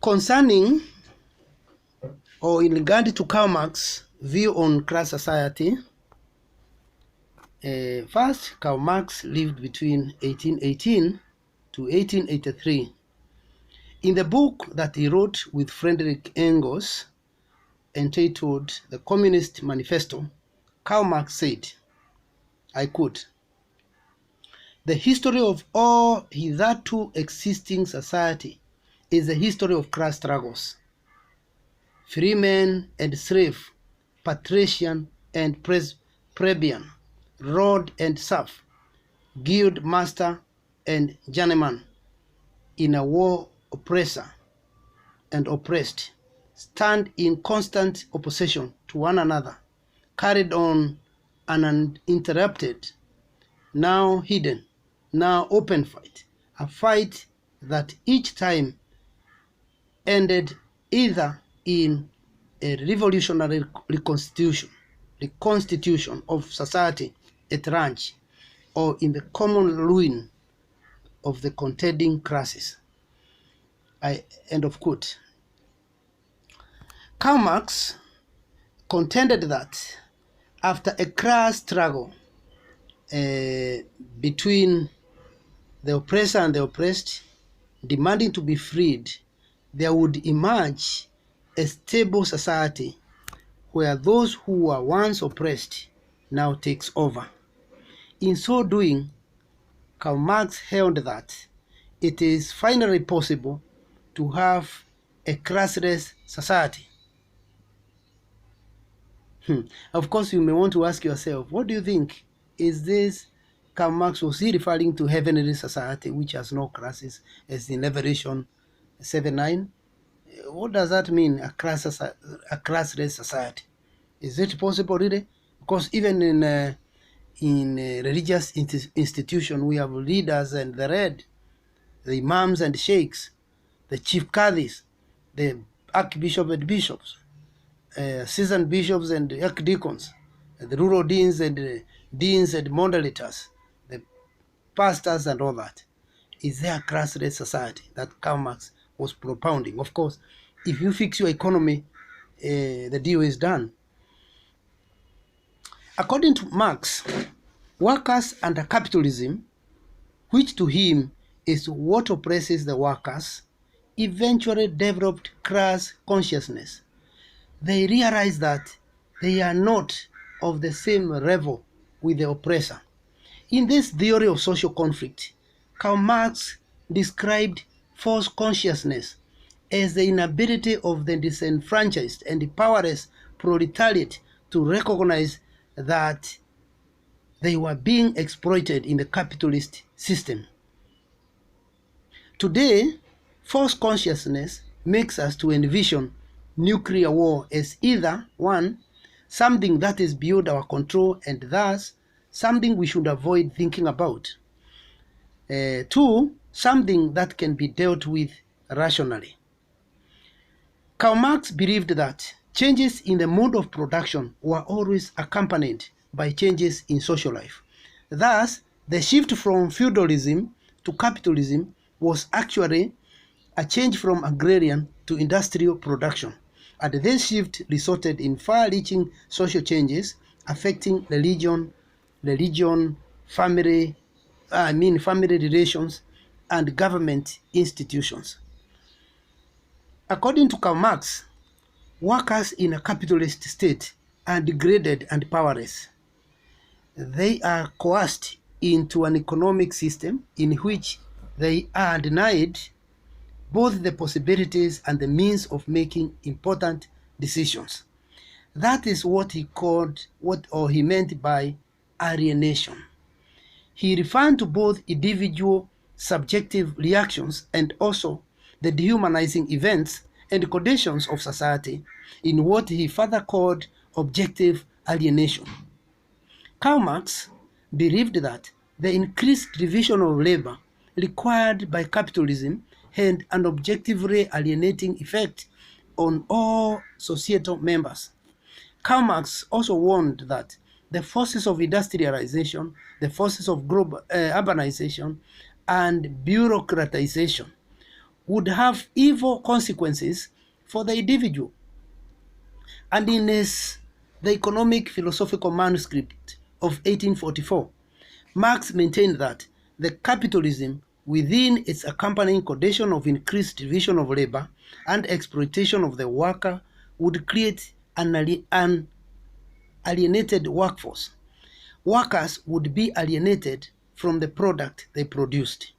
Concerning or in regard to Karl Marx's view on class society, first, Karl Marx lived between 1818 to 1883. In the book that he wrote with Friedrich Engels, entitled The Communist Manifesto, Karl Marx said, I quote, "The history of all hitherto existing society is a history of class struggles. Freeman and slave, patrician and plebeian, lord and serf, guild master and journeyman, in a war oppressor and oppressed, stand in constant opposition to one another, carried on uninterrupted, now hidden, now open fight, a fight that each time ended either in a revolutionary reconstitution of society at large, or in the common ruin of the contending classes." End of quote. Karl Marx contended that after a class struggle between the oppressor and the oppressed, demanding to be freed, there would emerge a stable society where those who were once oppressed now takes over. In so doing, Karl Marx held that it is finally possible to have a classless society. Of course, you may want to ask yourself, what do you think? Is this Karl Marx, was he referring to heavenly society which has no classes, as in Revelation 7:9? What does that mean, a classless society? Is it possible really? Because even in religious institution, we have leaders and the imams and sheikhs, the chief qadis, the archbishop and bishops, assistant bishops and archdeacons, the rural deans and moderators, the pastors and all that. Is there a classless society that Karl Marx was propounding? Of course, if you fix your economy, the deal is done. According to Marx, workers under capitalism, which to him is what oppresses the workers, eventually developed class consciousness. They realize that they are not of the same level with the oppressor. In this theory of social conflict, Karl Marx described false consciousness as the inability of the disenfranchised and powerless proletariat to recognize that they were being exploited in the capitalist system. Today, false consciousness makes us to envision nuclear war as either, one, something that is beyond our control and thus something we should avoid thinking about. Two, something that can be dealt with rationally. Karl Marx believed that changes in the mode of production were always accompanied by changes in social life. Thus, the shift from feudalism to capitalism was actually a change from agrarian to industrial production. And this shift resulted in far-reaching social changes affecting religion, family relations, and government institutions. According to Karl Marx, workers in a capitalist state are degraded and powerless. They are coerced into an economic system in which they are denied both the possibilities and the means of making important decisions. That is what he meant by alienation. He referred to both individual subjective reactions and also the dehumanizing events and conditions of society in what he further called objective alienation. Karl Marx believed that the increased division of labor required by capitalism had an objectively alienating effect on all societal members. Karl Marx also warned that the forces of industrialization, the forces of global urbanization, and bureaucratization would have evil consequences for the individual. And in the Economic Philosophical Manuscript of 1844, Marx maintained that the capitalism, within its accompanying condition of increased division of labor and exploitation of the worker, would create an alienated workforce. Workers would be alienated from the product they produced,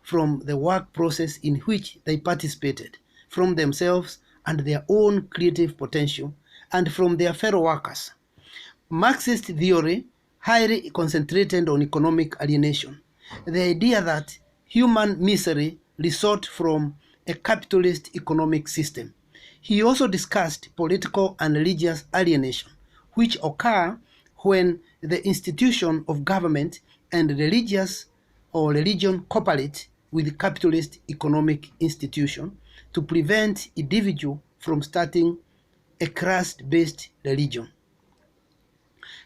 from the work process in which they participated, from themselves and their own creative potential, and from their fellow workers. Marxist theory highly concentrated on economic alienation, the idea that human misery results from a capitalist economic system. He also discussed political and religious alienation, which occur when the institution of government and religious or religion cooperate with capitalist economic institution to prevent individual from starting a caste-based religion.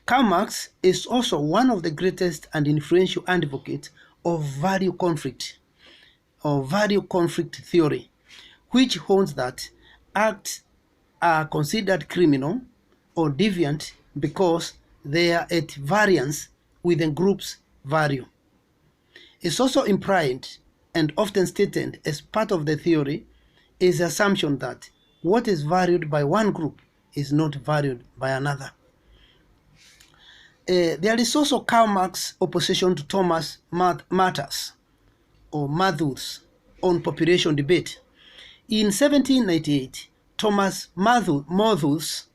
Karl Marx is also one of the greatest and influential advocates of value conflict theory, which holds that acts are considered criminal or deviant because they are at variance with the group's value. It's also implied and often stated as part of the theory is the assumption that what is valued by one group is not valued by another. There is also Karl Marx's opposition to Thomas Matus or Malthus on population debate. In 1798, Thomas Malthus,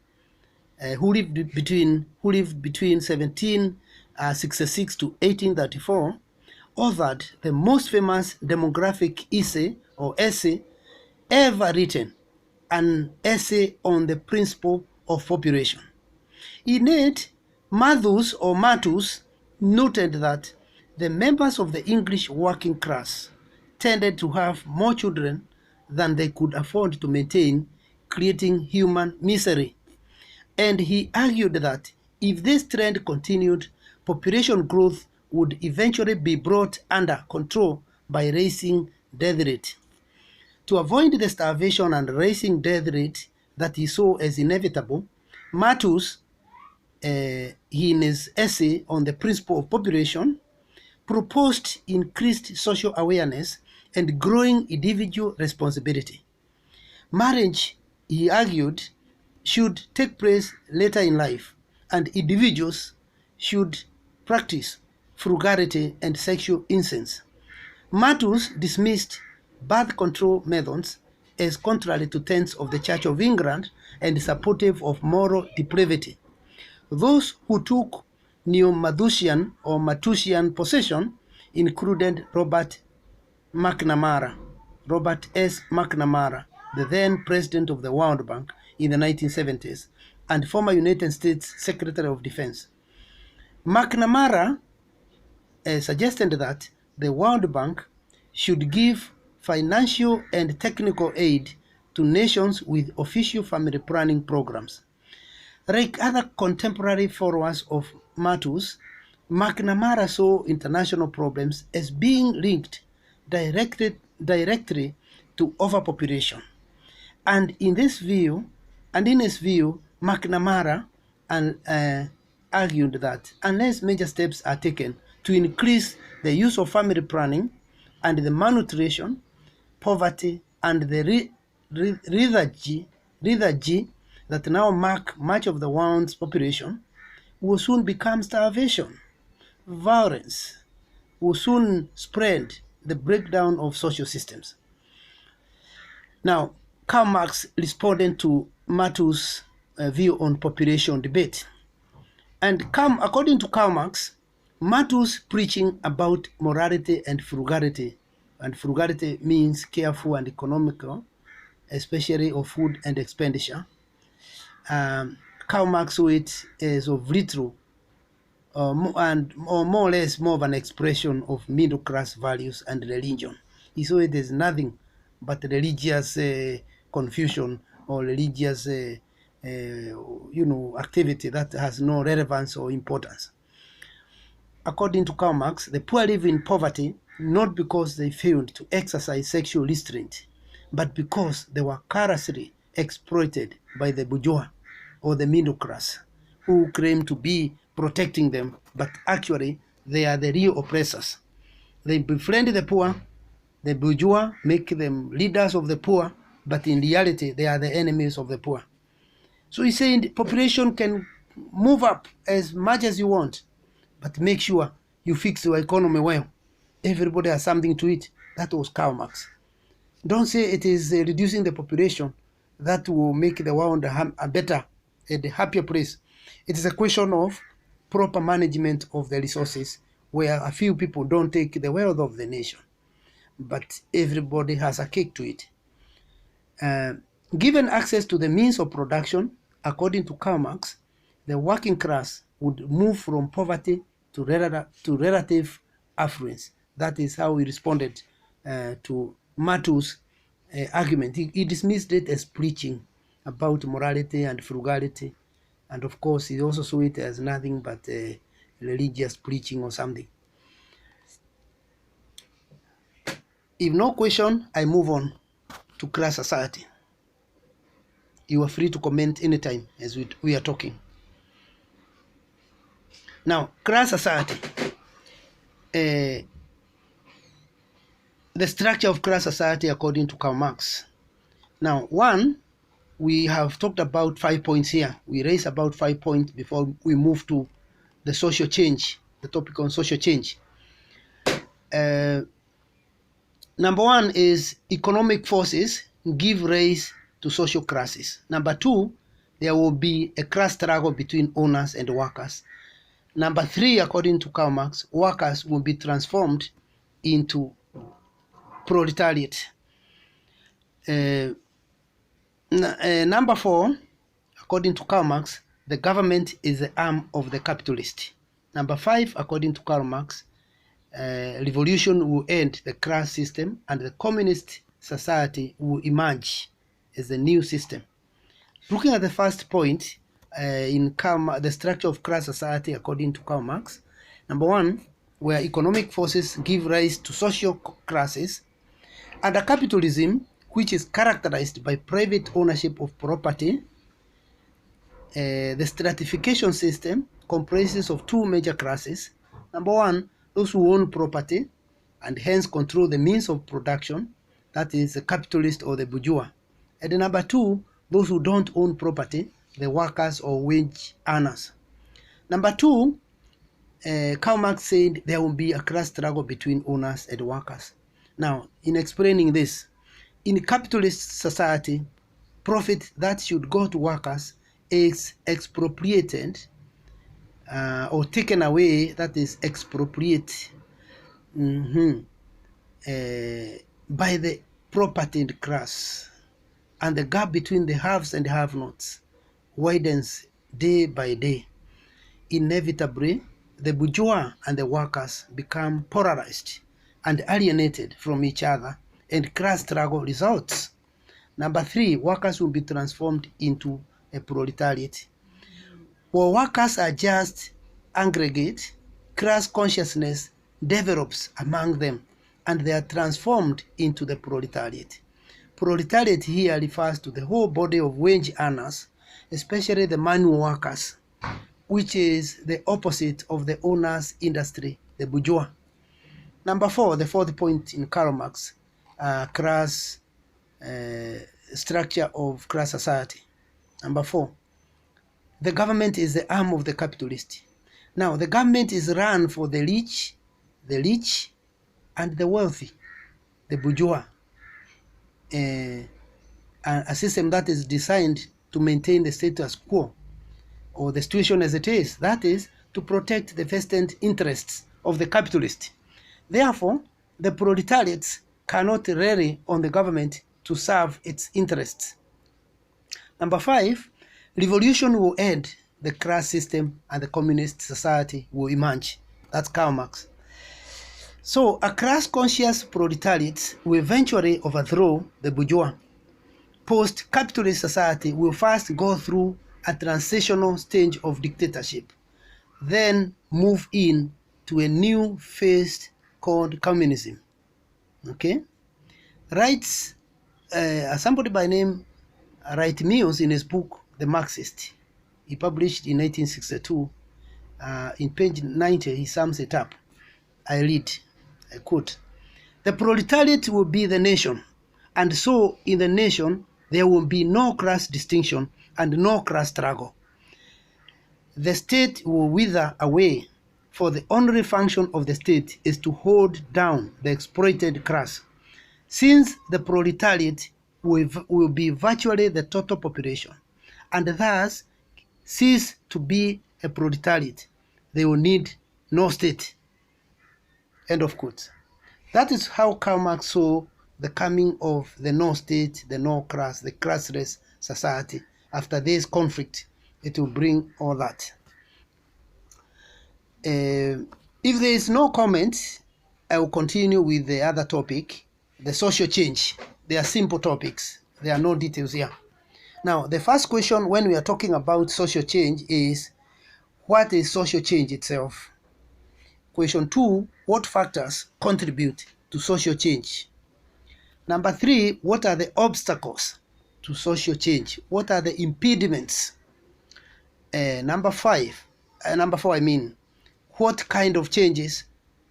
who lived between 1766 to 1834, authored the most famous demographic essay ever written, an essay on the principle of population. In it, Matus noted that the members of the English working class tended to have more children than they could afford to maintain, creating human misery. And he argued that if this trend continued, population growth would eventually be brought under control by raising death rate. To avoid the starvation and raising death rate that he saw as inevitable, Matus, in his essay on the principle of population, proposed increased social awareness and growing individual responsibility. Marriage, he argued, should take place later in life, and individuals should practice frugality and sexual innocence. Matus dismissed birth control methods as contrary to tenets of the Church of England and supportive of moral depravity. Those who took neo-Malthusian or Malthusian position included Robert S. McNamara, the then president of the World Bank in the 1970s, and former United States Secretary of Defense. McNamara suggested that the World Bank should give financial and technical aid to nations with official family planning programs. Like other contemporary followers of Malthus, McNamara saw international problems as being linked directly to overpopulation. And in his view, McNamara argued that unless major steps are taken to increase the use of family planning and the malnutrition, poverty, and the lethargy that now mark much of the world's population, will soon become starvation. Violence will soon spread, the breakdown of social systems. Now, Karl Marx responded to Malthus' view on population debate. And according to Karl Marx, Malthus preaching about morality and frugality means careful and economical, especially of food and expenditure. Karl Marx saw it as of little or more or less more of an expression of middle class values and religion. He saw it as nothing but religious confusion or religious activity that has no relevance or importance. According to Karl Marx, the poor live in poverty not because they failed to exercise sexual restraint, but because they were callously exploited by the bourgeois or the middle class, who claim to be protecting them, but actually they are the real oppressors. They befriend the poor, the bourgeois make them leaders of the poor, but in reality they are the enemies of the poor. So he's saying the population can move up as much as you want, but make sure you fix your economy well. Everybody has something to eat. That was Karl Marx. Don't say it is reducing the population that will make the world a better and a happier place. It is a question of proper management of the resources, where a few people don't take the wealth of the nation, but everybody has a cake to eat. Given access to the means of production, according to Karl Marx, the working class would move from poverty to relative affluence. That is how he responded to matus' argument. He dismissed it as preaching about morality and frugality, and of course he also saw it as nothing but religious preaching or something. If no question, I move on to class society. You are free to comment anytime as we are talking. Now, class society. The structure of class society according to Karl Marx. Now, one, we have talked about 5 points here. We raised about 5 points before we move to the social change, the topic on social change. Number one is economic forces give rise to social classes. Number two, there will be a class struggle between owners and workers. Number three, according to Karl Marx, workers will be transformed into proletariat. Number four, according to Karl Marx, the government is the arm of the capitalist. Number five, according to Karl Marx, revolution will end the class system and the communist society will emerge as a new system. Looking at the first point, in the structure of class society according to Karl Marx, number one, where economic forces give rise to social classes, under capitalism, which is characterized by private ownership of property, the stratification system comprises of two major classes. Number one, those who own property and hence control the means of production, that is the capitalist or the bourgeois. And number two, those who don't own property, the workers or wage earners. Number two, Karl Marx said there will be a class struggle between owners and workers. Now, in explaining this, in capitalist society, profit that should go to workers is expropriated or taken away, that is expropriate by the propertied class, and the gap between the haves and have-nots widens day by day. Inevitably, the bourgeois and the workers become polarized and alienated from each other, and class struggle results. Number three, workers will be transformed into a proletariat. While workers are just aggregate, class consciousness develops among them and they are transformed into the proletariat. Proletariat here refers to the whole body of wage earners, especially the manual workers, which is the opposite of the owner's industry, the bourgeois. Number four, the fourth point in Karl Marx, class structure of class society. Number four, the government is the arm of the capitalist. Now, the government is run for the rich, and the wealthy, the bourgeois. A system that is designed to maintain the status quo or the situation as it is, that is, to protect the vested interests of the capitalist. Therefore, the proletariats cannot rely on the government to serve its interests. Number five, revolution will end the class system and the communist society will emerge. That's Karl Marx. So a class-conscious proletariat will eventually overthrow the bourgeois. Post-capitalist society will first go through a transitional stage of dictatorship, then move in to a new phase called communism. Okay? Rights somebody by name Wright Mills, in his book The Marxist, he published in 1962, in page 90, he sums it up. I read, I quote, "The proletariat will be the nation, and so in the nation there will be no class distinction and no class struggle. The state will wither away, for the only function of the state is to hold down the exploited class. Since the proletariat will be virtually the total population, and thus cease to be a proletariat, they will need no state." End of quote. That is how Karl Marx saw the coming of the no state, the no class, the classless society. After this conflict, it will bring all that. If there is no comment, I will continue with the other topic, the social change. They are simple topics. There are no details here. Now, the first question when we are talking about social change is, what is social change itself? Question 2, what factors contribute to social change? Number 3, what are the obstacles to social change? What are the impediments? Number 4, I mean, what kind of changes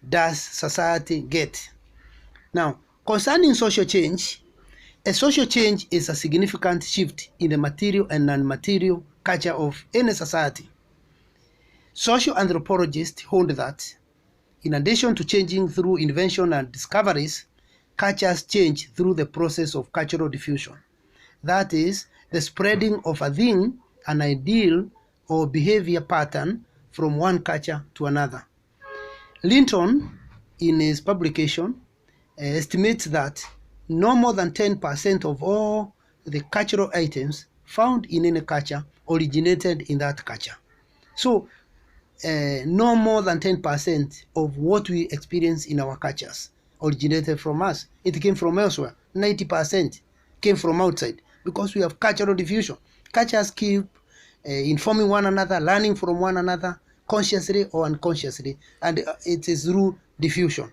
does society get? Now, concerning social change, a social change is a significant shift in the material and non-material culture of any society. Social anthropologists hold that, in addition to changing through invention and discoveries, cultures change through the process of cultural diffusion. That is, the spreading of a thing, an ideal, or behavior pattern from one culture to another. Linton, in his publication, estimates that no more than 10% of all the cultural items found in any culture originated in that culture. So, no more than 10% of what we experience in our cultures originated from us. It came from elsewhere. 90% came from outside, because we have cultural diffusion. Cultures keep informing one another, learning from one another, consciously or unconsciously, and it is through diffusion,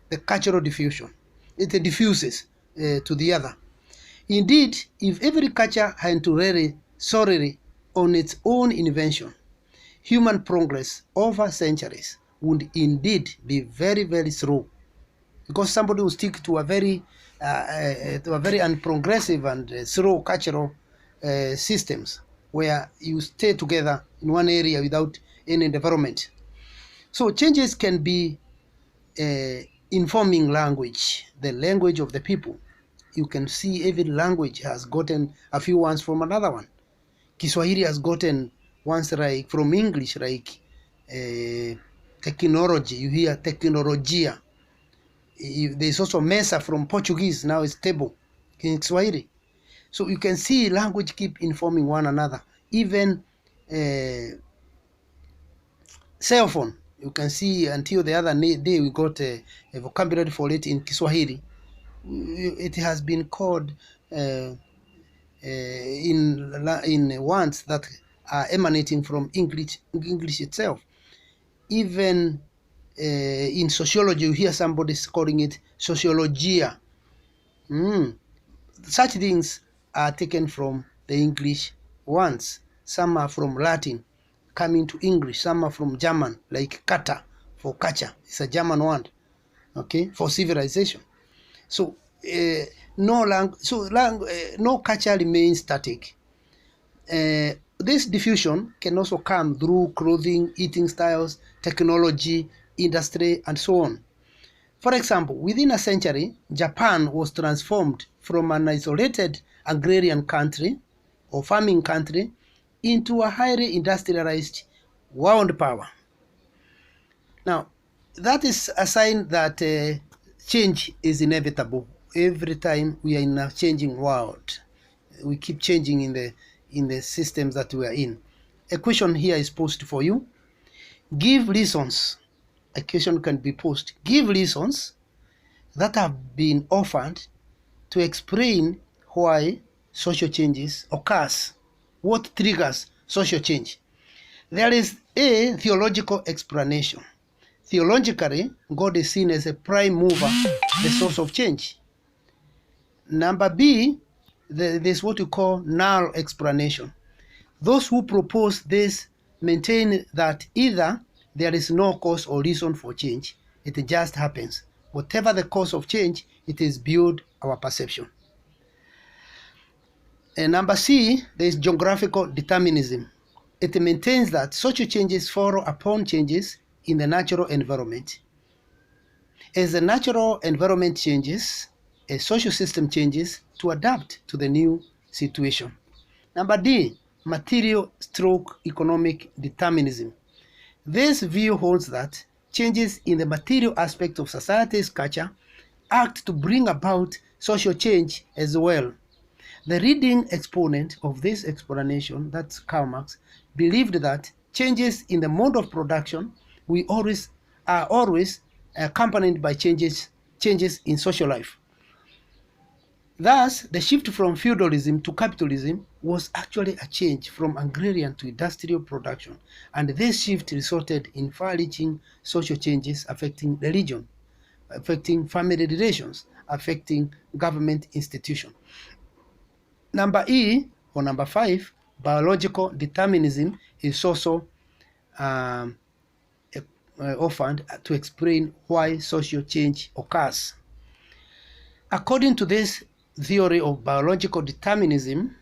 the cultural diffusion. It diffuses to the other. Indeed, if every culture had to rely solely on its own invention, human progress over centuries would indeed be very, very slow, because somebody will stick to a very unprogressive and slow cultural systems where you stay together in one area without any development. So changes can be informing language, the language of the people. You can see every language has gotten a few words from another one. Kiswahili has gotten once like from English, like technology. You hear technologia. There's also mesa from Portuguese. Now it's table in Kiswahili. So you can see language keep informing one another. Even cell phone. You can see until the other day we got a vocabulary for it in Kiswahili. It has been called in words that are emanating from English itself. Even in sociology, you hear somebody calling it sociologia. Such things are taken from the English words. Some are from Latin, coming to English. Some are from German, like kata for culture. It's a German word, okay, for civilization. So no culture remains static. This diffusion can also come through clothing, eating styles, technology, industry, and so on. For example, within a century, Japan was transformed from an isolated agrarian country or farming country into a highly industrialized world power. Now, that is a sign that change is inevitable. Every time we are in a changing world, we keep changing in the systems that we are in. A question here is posed for you. Give reasons. A question can be posed. Give reasons that have been offered to explain why social changes occurs. What triggers social change? There is a theological explanation. Theologically, God is seen as a prime mover, the source of change. Number B, there's what we call null explanation. Those who propose this maintain that either there is no cause or reason for change, it just happens. Whatever the cause of change, it is beyond our perception. And number C, there is geographical determinism. It maintains that social changes follow upon changes in the natural environment. As the natural environment changes, a social system changes to adapt to the new situation. Number D, material/economic determinism. This view holds that changes in the material aspect of society's culture act to bring about social change as well. The leading exponent of this explanation, that's Karl Marx, believed that changes in the mode of production are always accompanied by changes in social life. Thus, the shift from feudalism to capitalism was actually a change from agrarian to industrial production, and this shift resulted in far-reaching social changes affecting religion, affecting family relations, affecting government institutions. Number E, or number 5, biological determinism is also offered to explain why social change occurs. According to this theory of biological determinism,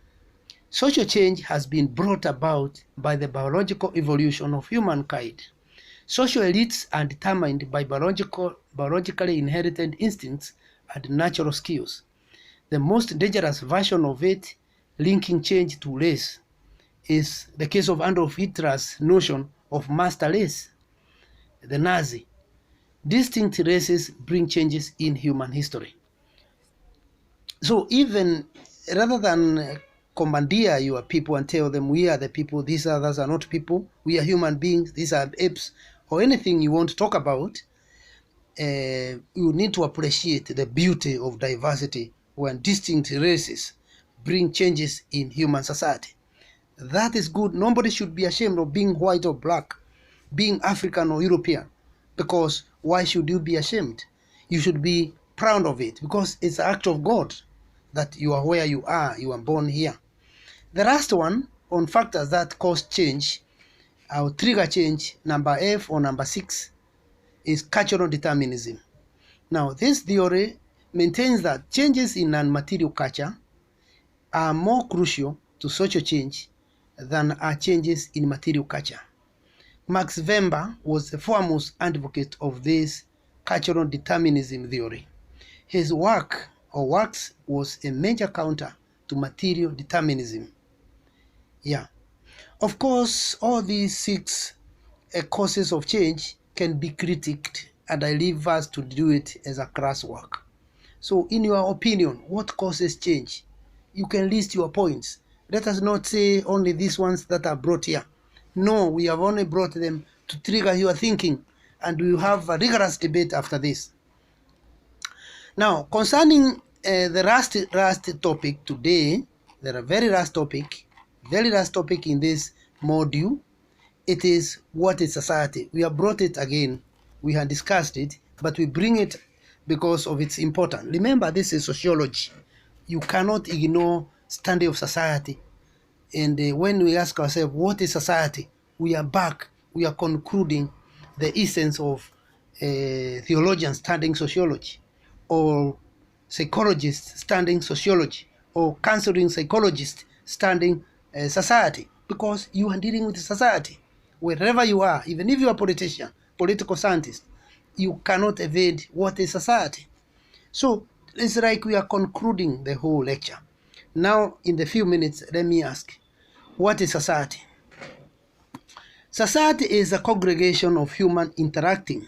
social change has been brought about by the biological evolution of humankind. Social elites are determined by biologically inherited instincts and natural skills. The most dangerous version of it, linking change to race, is the case of Adolf Hitler's notion of master race, the Nazi. Distinct races bring changes in human history. So even rather than commandeer your people and tell them we are the people, these others are not people, we are human beings, these are apes, or anything you want to talk about, you need to appreciate the beauty of diversity when distinct races bring changes in human society. That is good. Nobody should be ashamed of being white or black, being African or European, because why should you be ashamed? You should be proud of it because it's an act of God that you are where you are born here. The last one on factors that cause change or trigger change, number F or number 6, is cultural determinism. Now, this theory maintains that changes in non-material culture are more crucial to social change than are changes in material culture. Max Weber was the foremost advocate of this cultural determinism theory. His works was a major counter to material determinism. Yeah. Of course, all these 6 causes of change can be critiqued, and I leave us to do it as a classwork. So in your opinion, what causes change? You can list your points. Let us not say only these ones that are brought here. No, we have only brought them to trigger your thinking, and we will have a rigorous debate after this. Now, concerning the last topic today, the very last topic in this module, it is what is society. We have brought it again. We have discussed it, but we bring it because of its importance. Remember, this is sociology. You cannot ignore study of society. And when we ask ourselves, what is society? We are back. We are concluding the essence of theologians studying sociology, or psychologists studying sociology, or counseling psychologists studying society, because you are dealing with society. Wherever you are, even if you are a politician, political scientist, you cannot evade what is society. So it's like we are concluding the whole lecture. Now, in the few minutes, let me ask, what is society? Society is a congregation of humans interacting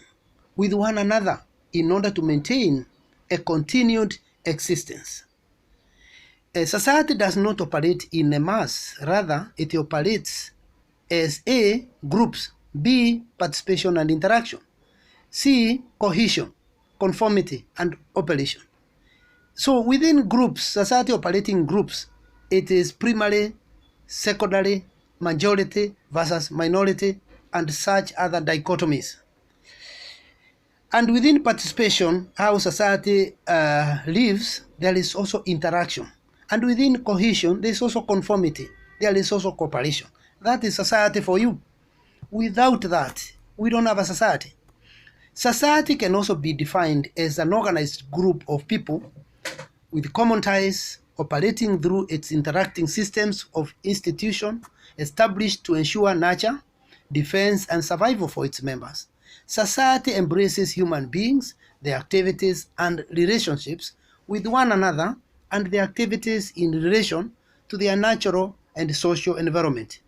with one another in order to maintain a continued existence. A society does not operate in a mass, rather it operates as A, groups, B, participation and interaction, C, cohesion, conformity and operation. So within groups, society operating groups, it is primary, secondary, majority versus minority, and such other dichotomies. And within participation, how society lives, there is also interaction. And within cohesion, there is also conformity. There is also cooperation. That is society for you. Without that, we don't have a society. Society can also be defined as an organized group of people with common ties operating through its interacting systems of institution established to ensure nurture, defense, and survival for its members. Society embraces human beings, their activities and relationships with one another, and their activities in relation to their natural and social environment.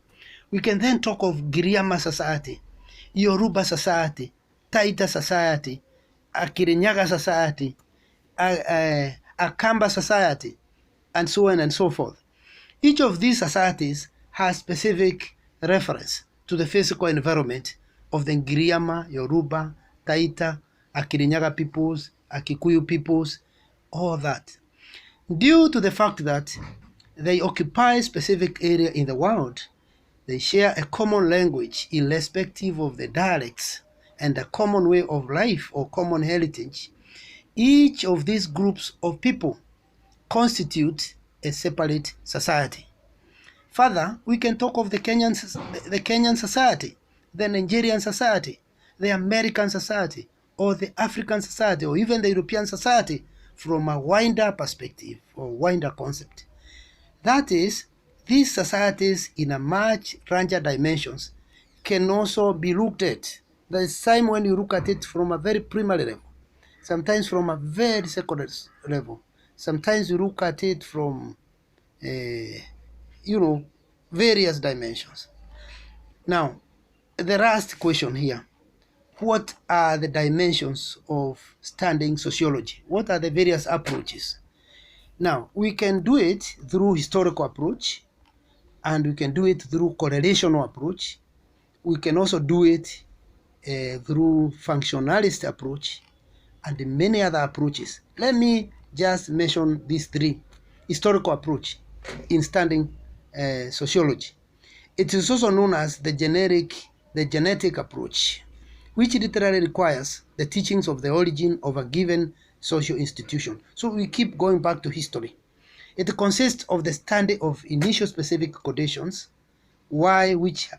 We can then talk of Giriama society, Yoruba society, Taita society, Akirinyaga society, Akamba society, and so on and so forth. Each of these societies has specific reference to the physical environment of the Ngiriama, Yoruba, Taita, Akirinyaga peoples, Akikuyu peoples, all that. Due to the fact that they occupy specific area in the world, they share a common language irrespective of the dialects and a common way of life or common heritage. Each of these groups of people constitute a separate society. Further, we can talk of the Kenyan society, the Nigerian society, the American society, or the African society, or even the European society from a wider perspective or wider concept. That is, these societies in a much larger dimensions can also be looked at. There is time when you look at it from a very primary level, sometimes from a very secondary level. Sometimes you look at it from, various dimensions. Now, the last question here. What are the dimensions of studying sociology? What are the various approaches? Now, we can do it through historical approach, and we can do it through correlational approach. We can also do it through functionalist approach and many other approaches. Let me just mention these three. Historical approach in studying sociology. It is also known as the genetic approach, which literally requires the teachings of the origin of a given social institution. So we keep going back to history. It consists of the study of initial specific conditions, Y which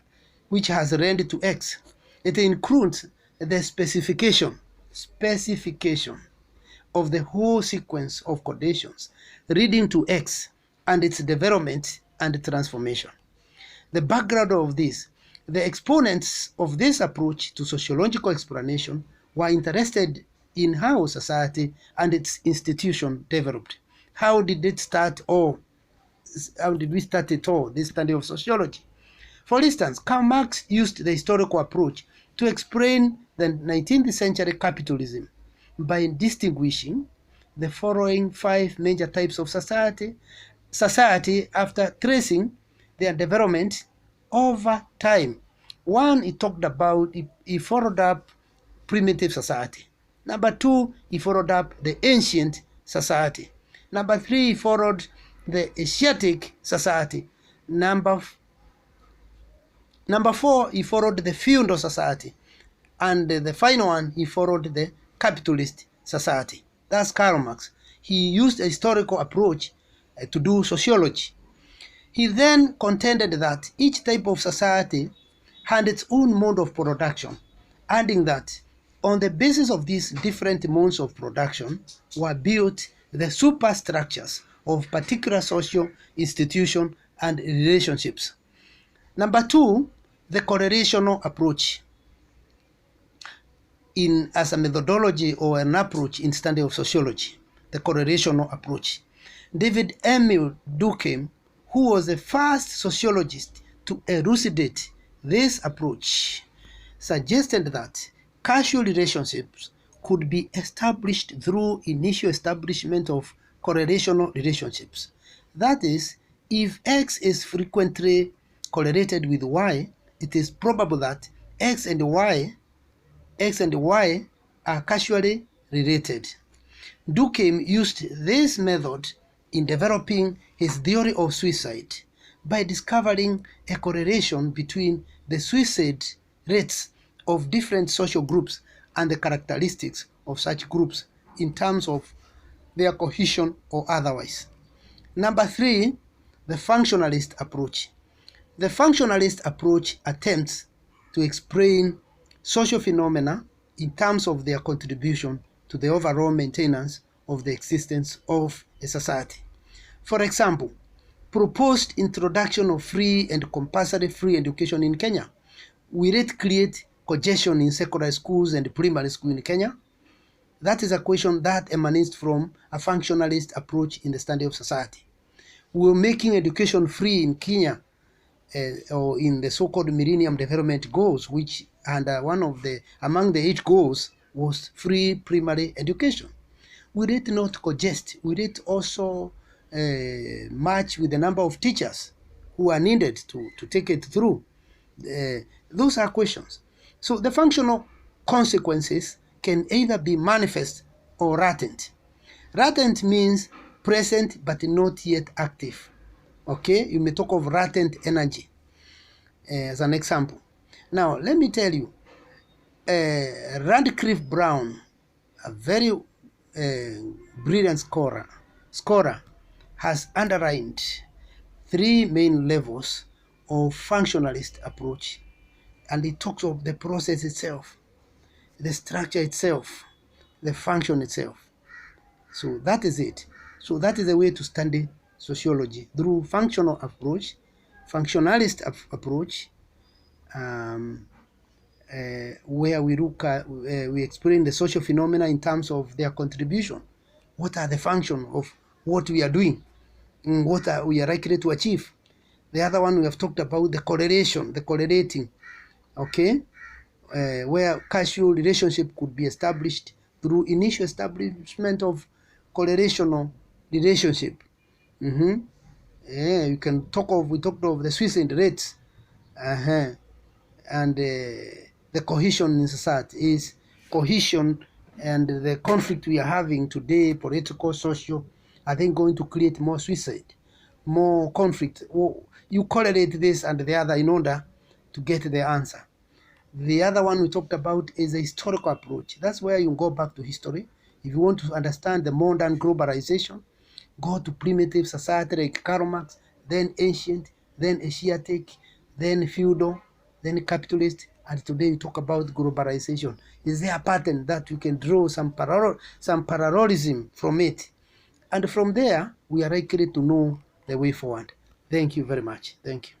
has led to X. It includes the specification of the whole sequence of conditions leading to X and its development and transformation. The background of this, the exponents of this approach to sociological explanation were interested in how society and its institution developed. How did it start, or how did we start it all, this study of sociology? For instance, Karl Marx used the historical approach to explain the 19th century capitalism by distinguishing the following 5 major types of society after tracing their development over time. One, he talked about, he followed up primitive society. Number 2, he followed up the ancient society. Number 3, he followed the Asiatic society. Number 4, he followed the feudal society. And the final one, he followed the capitalist society. That's Karl Marx. He used a historical approach to do sociology. He then contended that each type of society had its own mode of production, adding that on the basis of these different modes of production were built the superstructures of particular social institutions and relationships. Number 2, the correlational approach as a methodology or an approach in study of sociology, the correlational approach. David Emil Durkheim, who was the first sociologist to elucidate this approach, suggested that causal relationships could be established through initial establishment of correlational relationships. That is, if X is frequently correlated with Y, it is probable that X and Y are causally related. Durkheim used this method in developing his theory of suicide by discovering a correlation between the suicide rates of different social groups and the characteristics of such groups in terms of their cohesion or otherwise. Number 3, the functionalist approach. The functionalist approach attempts to explain social phenomena in terms of their contribution to the overall maintenance of the existence of a society. For example, proposed introduction of free and compulsory free education in Kenya. Will it create congestion in secondary schools and primary school in Kenya? That is a question that emanates from a functionalist approach in the study of society. We're making education free in Kenya, or in the so-called Millennium Development Goals, which one of the among the 8 goals was free primary education. Will it not congest? Will it also match with the number of teachers who are needed to take it through? Those are questions. So the functional consequences can either be manifest or latent. Latent means present but not yet active. Okay, you may talk of latent energy as an example. Now, let me tell you, Radcliffe Brown, a very brilliant scholar, has underlined 3 main levels of functionalist approach, and he talks of the process itself, the structure itself, the function itself. So that is it. So that is the way to study sociology, through functional approach, functionalist approach, where we look at, we explain the social phenomena in terms of their contribution. What are the function of what we are doing? What we are likely to achieve? The other one we have talked about, the correlation, the correlating, okay, where causal relationship could be established through initial establishment of correlational relationship. Yeah, you can talk of, we talked of the suicide rates, and the cohesion in society is cohesion, and the conflict we are having today, political, social, are then going to create more suicide, more conflict. You correlate this and the other in order to get the answer. The other one we talked about is a historical approach. That's where you go back to history. If you want to understand the modern globalization, go to primitive society like Karl Marx, then ancient, then Asiatic, then feudal, then capitalist, and today we talk about globalization. Is there a pattern that we can draw some parallelism from it? And from there, we are likely to know the way forward. Thank you very much. Thank you.